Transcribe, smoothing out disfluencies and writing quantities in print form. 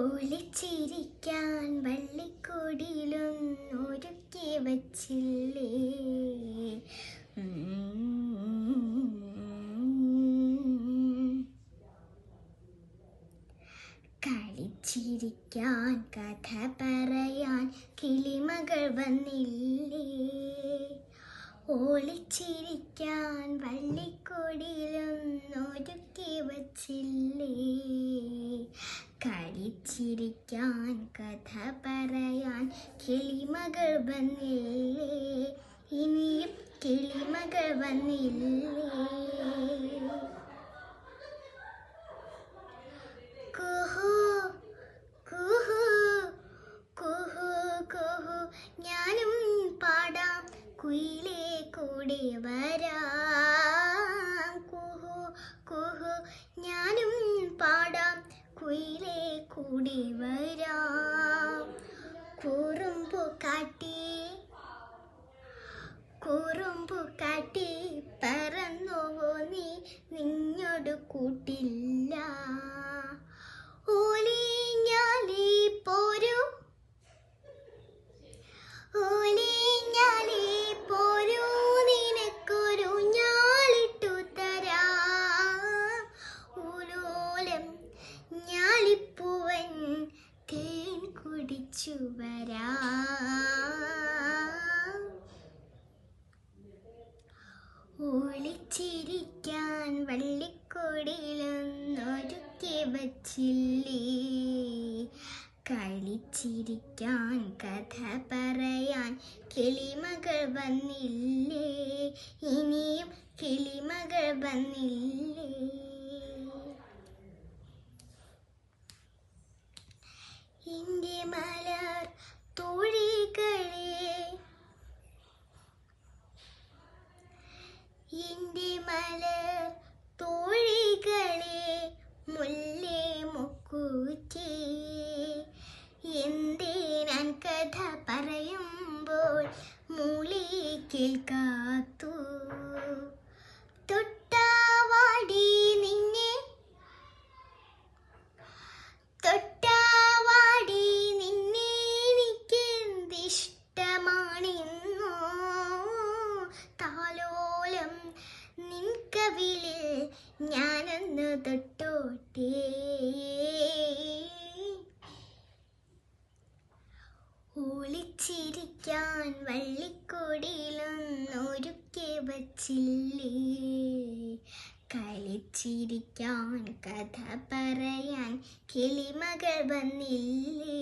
ഒളിച്ചിരിക്കാൻ വള്ളിക്കൊടിയിലൊന്നൊരുക്കി വച്ചില്ലേ. കളിച്ചിരിക്കാൻ കഥ പറയാൻ കിളിമകൾ വന്നില്ലേ. ഒളിച്ചിരിക്കാൻ വള്ളിക്കൊടിയിലൊന്നൊരുക്കി വച്ചില്ലേ. കളിച്ചിരിക്കാൻ കഥ പറയാൻ കിളിമകൾ വന്നില്ലേ. ഇനിയും കിളിമകൾ വന്നില്ലേ. കുഹു കുഹു കുഹു കുഹു ഞാനും പാടാം കുയിലേ കൂടെ വരാം. കുഹു കുഹു ഞാനും പാടാം കുയിലേ കൂടെ വരാം. കുറുമ്പു കാട്ടി പറന്നുവോ നീ, നിന്നോട് കൂട്ടില്ല. ഓലിഞ്ഞാലി പോരൂ നിനക്കൊരു ഞാളിട്ടു തരാം. ഉലോലം ഞാലിപ്പൂവൻ തേൻ കുടിച്ചു വരാം. ഒളിച്ചിരിക്കാൻ വള്ളിക്കൊടിയിലൊന്നൊരുക്കി വച്ചില്ലേ. കളിച്ചിരിക്കാൻ കഥ പറയാൻ കിളിമകൾ വന്നില്ലേ. ഇനിയും കിളിമകൾ വന്നില്ലേ. എൻ്റെ മലർ തോഴികളെ, എൻ്റെ മലർ തോഴികളെ, മുല്ലേ മുക്കൂറ്റി എന്തേ ഞാൻ കഥ പറയുമ്പോൾ മൂളി കേൾക്കാത്തു. തൊട്ടാവാടി നിന്നെ എനിക്കെന്തിഷ്ടമാണെന്നോ. താലോലം നിൻകവിളിൽ ഞാനൊന്ന് തൊട്ടോട്ടേ. ഒളിച്ചിരിക്കാൻ വള്ളിക്കൊടിയിലൊന്നൊരുക്കി വച്ചില്ലേ. കളിച്ചിരിക്കാൻ കഥ പറയാൻ കിളിമകൾ വന്നില്ലേ.